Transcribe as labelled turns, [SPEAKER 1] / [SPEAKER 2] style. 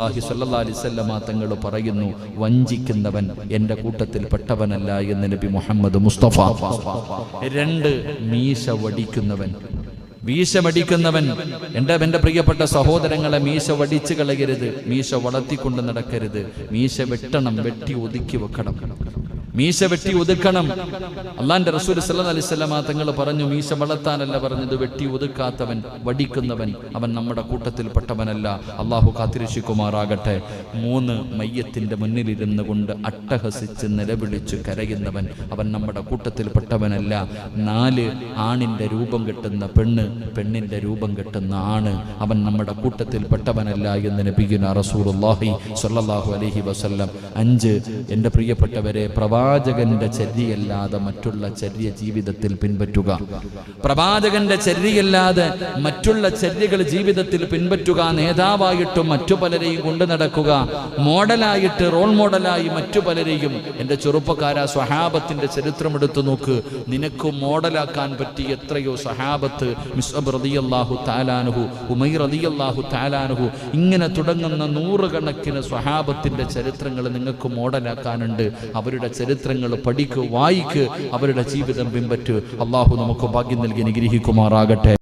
[SPEAKER 1] സല്ലല്ലാഹു അലൈഹി വസല്ലമ തങ്ങൾ പറയുന്നു, വഞ്ചിക്കുന്നവൻ എൻ്റെ കൂട്ടത്തിൽ പെട്ടവനല്ല എന്ന് നബി മുഹമ്മദ് മുസ്തഫ. രണ്ട്, മീശ വടിക്കുന്നവൻ എൻ്റെ പ്രിയപ്പെട്ട സഹോദരങ്ങളെ, മീശ വടിച്ചു കളയരുത്, മീശ വളർത്തിക്കൊണ്ട് നടക്കരുത്. മീശ വെട്ടണം, വെട്ടി ഒതുക്കി വെക്കണം. മീശ വെട്ടി ഒതുക്കണം. അള്ളാന്റെ റസൂൽ സല്ലല്ലാഹു അലൈഹി വസല്ലമ തങ്ങൾ പറഞ്ഞു, മീശ വളർത്താനല്ല പറഞ്ഞത്, വെട്ടി ഒതുക്കാത്തവൻ, വടിക്കുന്നവൻ, അവൻ നമ്മുടെ കൂട്ടത്തിൽ പെട്ടവനല്ല. അള്ളാഹു കാത്തിരക്ഷിക്കുമാറാകട്ടെ. മൂന്ന്, മയ്യത്തിന്റെ മുന്നിലിരുന്നു കൊണ്ട് അട്ടഹസിച്ച് നിലവിളിച്ച് കരയുന്നവൻ, അവൻ നമ്മുടെ കൂട്ടത്തിൽ പെട്ടവനല്ല. നാല്, ആണിന്റെ രൂപം കെട്ടുന്ന പെണ്ണ്, പെണ്ണിന്റെ രൂപം കെട്ടുന്ന ആണ്, അവൻ നമ്മുടെ കൂട്ടത്തിൽ പെട്ടവനല്ല എന്ന് നബിയുനാ റസൂലുള്ളാഹി സ്വല്ലല്ലാഹു അലൈഹി വസല്ലം. അഞ്ച്, എൻ്റെ പ്രിയപ്പെട്ടവരെ, പ്രവാചകന്റെ ചര്യയല്ലാതെ മറ്റുള്ള ചര്യ ജീവിതത്തിൽ പിൻപറ്റുക. പ്രവാചകന്റെ ചര്യയല്ലാതെ മറ്റുള്ള ചര്യകൾ ജീവിതത്തിൽ പിൻപറ്റുക. നേതാവായിട്ടും മറ്റു പലരെയും കൊണ്ടു നടക്കുക, മോഡലായിട്ട് റോൾ മോഡലായി മറ്റു പലരെയും. എൻ്റെ ചെറുപ്പക്കാരാ, സ്വഹാബത്തിന്റെ ചരിത്രം എടുത്തു നോക്ക്. നിനക്ക് മോഡലാക്കാൻ പറ്റിയ എത്രയോ സ്വഹാബത്ത്, മിസ്അബ് റളിയല്ലാഹു തആലാ അൻഹു, ഉമൈർ റളിയല്ലാഹു തആലാ അൻഹു, ഇങ്ങനെ തുടങ്ങുന്ന നൂറുകണക്കിന് സ്വഹാബത്തിന്റെ ചരിത്രങ്ങൾ നിങ്ങൾക്ക് മോഡലാക്കാനുണ്ട്. അവരുടെ ചരിത്രങ്ങൾ പഠിക്ക്, വായിക്ക്, അവരുടെ ജീവിതം പിൻപറ്റ്. അള്ളാഹു നമുക്ക് ഭാഗ്യം നൽകി അനുഗ്രഹിക്കുമാറാകട്ടെ.